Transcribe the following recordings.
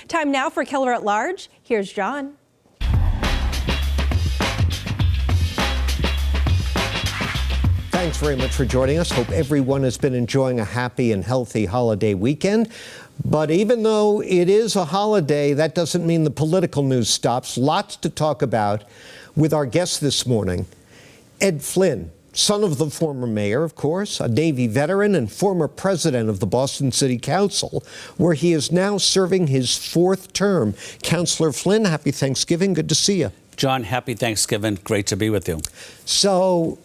Time now for Keller at Large. Here's John. Thanks very much for joining us. Hope everyone has been enjoying a happy and healthy holiday weekend. But even though it is a holiday, that doesn't mean the political news stops. Lots to talk about with our guest this morning, Ed Flynn, son of the former mayor, of course, a Navy veteran and former president of the Boston City Council, where he is now serving his fourth term. Councilor Flynn, happy Thanksgiving. Good to see you. John, happy Thanksgiving. Great to be with you. So,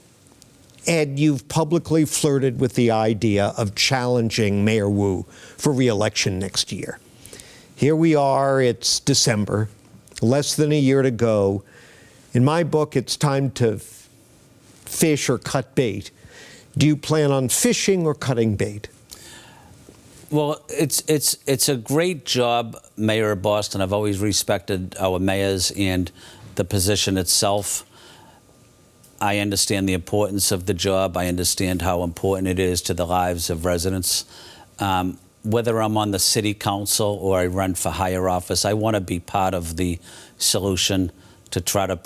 Ed, you've publicly flirted with the idea of challenging Mayor Wu for re-election next year. Here we are, it's December, less than a year to go. In my book, it's time to fish or cut bait. Do you plan on fishing or cutting bait? Well, it's a great job, Mayor of Boston. I've always respected our mayors and the position itself. I understand the importance of the job. I understand how important it is to the lives of residents. Whether I'm on the city council or I run for higher office, I want to be part of the solution to try to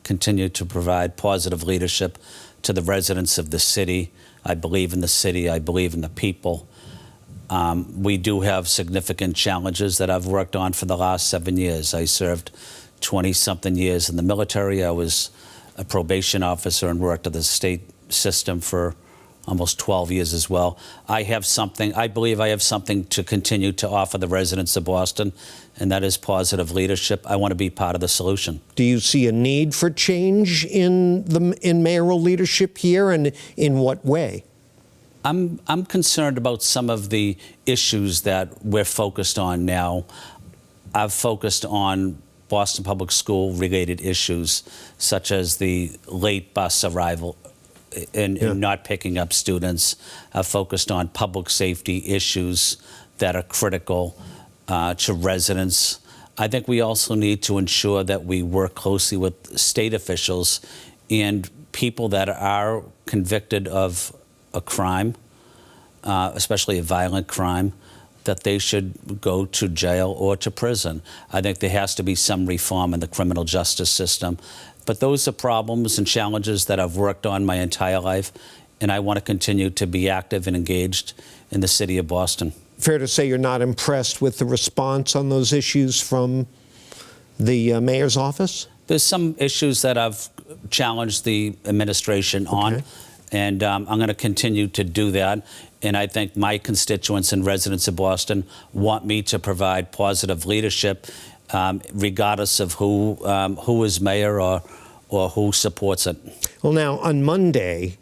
continue to provide positive leadership to the residents of the city. I believe in the city. I believe in the people. We do have significant challenges that I've worked on for the last 7 years. I served 20-something years in the military. I was a probation officer and worked at the state system for almost 12 years as well. I believe I have something to continue to offer the residents of Boston, and that is positive leadership. I want to be part of the solution. Do you see a need for change in mayoral leadership here, and in what way? I'm concerned about some of the issues that we're focused on now. I've focused on Boston Public School related issues, such as the late bus arrival and not picking up students. I've focused on public safety issues that are critical to residents. I think we also need to ensure that we work closely with state officials and people that are convicted of a crime, especially a violent crime, that they should go to jail or to prison. I think there has to be some reform in the criminal justice system. But those are problems and challenges that I've worked on my entire life, and I want to continue to be active and engaged in the city of Boston. Fair to say you're not impressed with the response on those issues from the mayor's office? There's some issues that I've challenged the administration on, and I'm going to continue to do that. And I think my constituents and residents of Boston want me to provide positive leadership, regardless of who is mayor or who supports it. Well, now, on Monday,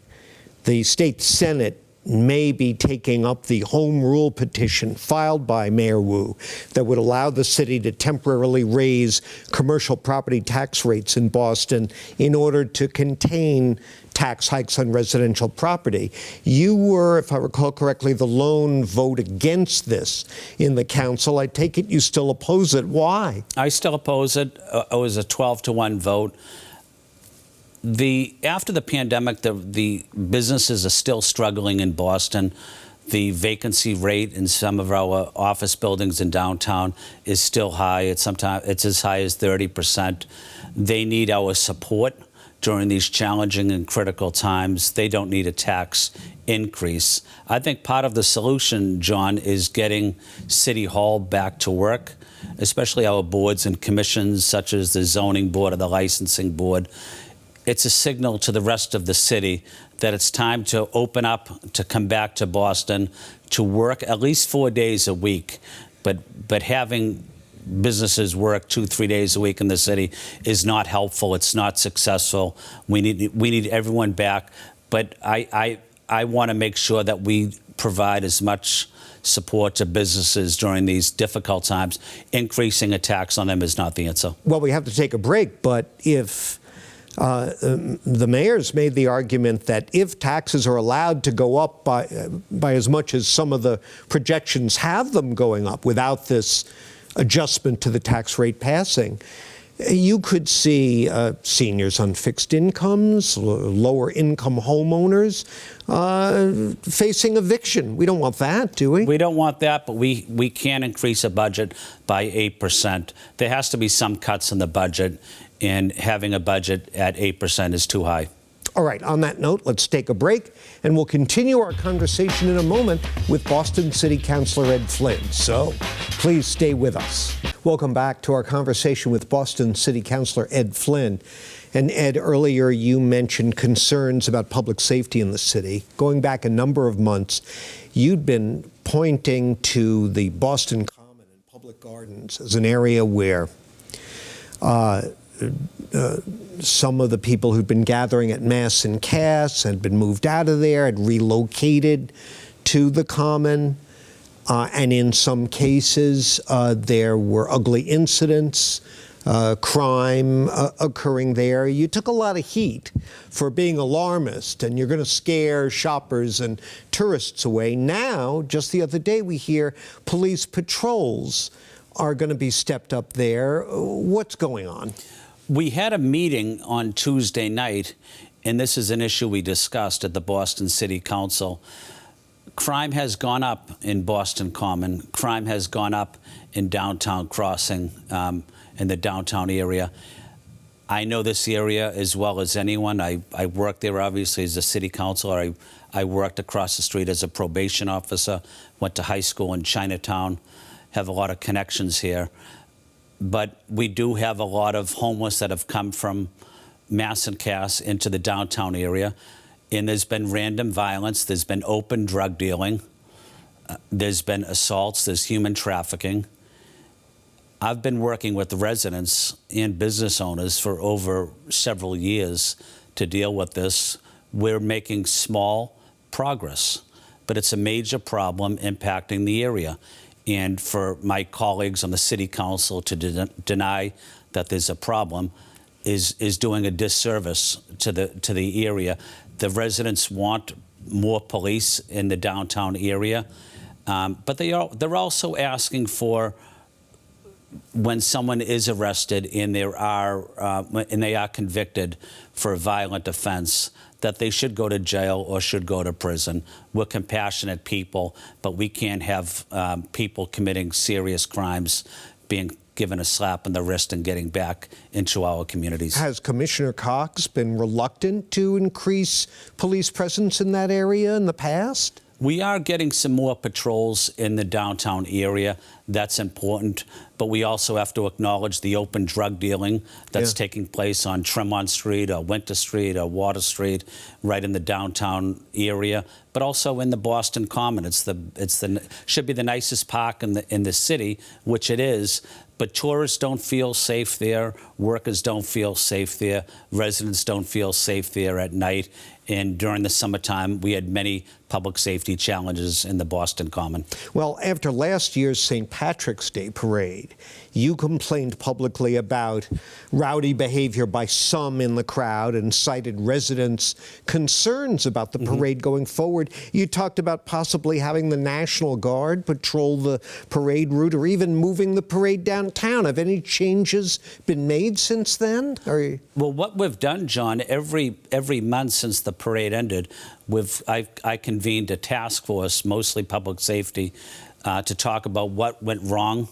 the state Senate may be taking up the home rule petition filed by Mayor Wu that would allow the city to temporarily raise commercial property tax rates in Boston in order to contain tax hikes on residential property. You were, if I recall correctly, the lone vote against this in the council. I take it you still oppose it. Why? I still oppose it. It was a 12-to-1 vote. After the pandemic, the businesses are still struggling in Boston. The vacancy rate in some of our office buildings in downtown is still high. It's as high as 30%. They need our support during these challenging and critical times. They don't need a tax increase. I think part of the solution, John, is getting City Hall back to work, especially our boards and commissions, such as the zoning board or the licensing board. It's a signal to the rest of the city that it's time to open up, to come back to Boston, to work at least 4 days a week. But having businesses work 2-3 days a week in the city is not helpful. It's not successful. We need everyone back. But I want to make sure that we provide as much support to businesses during these difficult times. Increasing a tax on them is not the answer. Well, we have to take a break, but if the mayor's made the argument that if taxes are allowed to go up by as much as some of the projections have them going up without this adjustment to the tax rate passing, You could see seniors on fixed incomes, lower income homeowners facing eviction. We don't want that, do we? We don't want that, but we can increase a budget by 8%. There has to be some cuts in the budget, and having a budget at 8% is too high. All right, on that note, let's take a break, and we'll continue our conversation in a moment with Boston City Councilor Ed Flynn. So please stay with us. Welcome back to our conversation with Boston City Councilor Ed Flynn. And Ed, earlier you mentioned concerns about public safety in the city. Going back a number of months, you'd been pointing to the Boston Common and public gardens as an area where some of the people who'd been gathering at Mass and Cass had been moved out of there, had relocated to the Common, and in some cases there were ugly incidents, crime occurring there. You took a lot of heat for being alarmist, and you're going to scare shoppers and tourists away. Now, just the other day, we hear police patrols are going to be stepped up there. What's going on? We had a meeting on Tuesday night, and this is an issue we discussed at the Boston City Council. Crime has gone up in Boston Common. Crime has gone up in Downtown Crossing, in the downtown area. I know this area as well as anyone. I worked there, obviously, as a city councilor. I worked across the street as a probation officer, went to high school in Chinatown, have a lot of connections here. But we do have a lot of homeless that have come from Mass and Cass into the downtown area. And there's been random violence. There's been open drug dealing. There's been assaults. There's human trafficking. I've been working with the residents and business owners for over several years to deal with this. We're making small progress, but it's a major problem impacting the area. And for my colleagues on the city council to deny that there's a problem is doing a disservice to the area. The residents want more police in the downtown area, but they're also asking for, when someone is arrested and they are convicted for a violent offense, that they should go to jail or should go to prison. We're compassionate people, but we can't have people committing serious crimes being given a slap on the wrist and getting back into our communities. Has Commissioner Cox been reluctant to increase police presence in that area in the past? We are getting some more patrols in the downtown area. That's important. But we also have to acknowledge the open drug dealing that's taking place on Tremont Street or Winter Street or Water Street, right in the downtown area, but also in the Boston Common. Should be the nicest park in the city, which it is. But tourists don't feel safe there. Workers don't feel safe there. Residents don't feel safe there at night. And during the summertime, we had many public safety challenges in the Boston Common. Well, after last year's St. Patrick's Day parade, you complained publicly about rowdy behavior by some in the crowd and cited residents' concerns about the parade going forward. You talked about possibly having the National Guard patrol the parade route or even moving the parade downtown. Have any changes been made since then? Well, what we've done, John, every month since the parade ended, I convened a task force, mostly public safety, to talk about what went wrong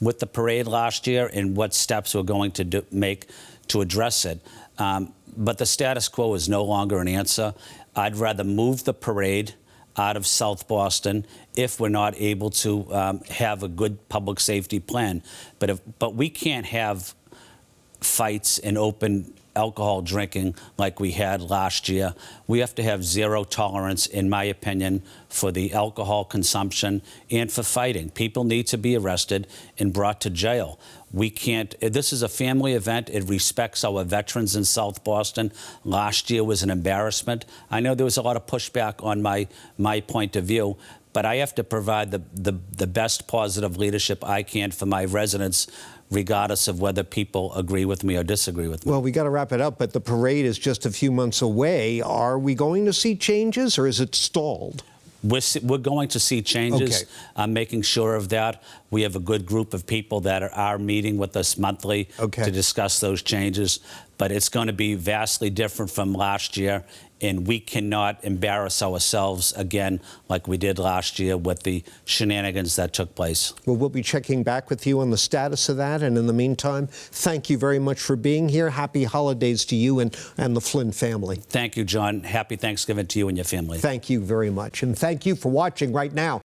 with the parade last year and what steps we're going to make to address it. But the status quo is no longer an answer. I'd rather move the parade out of South Boston if we're not able to have a good public safety plan. But we can't have fights and open alcohol drinking like we had last year. We have to have zero tolerance, in my opinion, for the alcohol consumption and for fighting. People need to be arrested and brought to jail. We can't, this is a family event. It respects our veterans in South Boston. Last year was an embarrassment. I know there was a lot of pushback on my point of view, but I have to provide the best positive leadership I can for my residents, regardless of whether people agree with me or disagree with me. Well, we got to wrap it up, but the parade is just a few months away. Are we going to see changes, or is it stalled? we're going to see changes. Okay. I'm making sure of that. We have a good group of people that are meeting with us monthly Okay. to discuss those changes. But it's going to be vastly different from last year, and we cannot embarrass ourselves again like we did last year with the shenanigans that took place. Well, we'll be checking back with you on the status of that. And in the meantime, thank you very much for being here. Happy holidays to you and the Flynn family. Thank you, John. Happy Thanksgiving to you and your family. Thank you very much. And thank you for watching right now.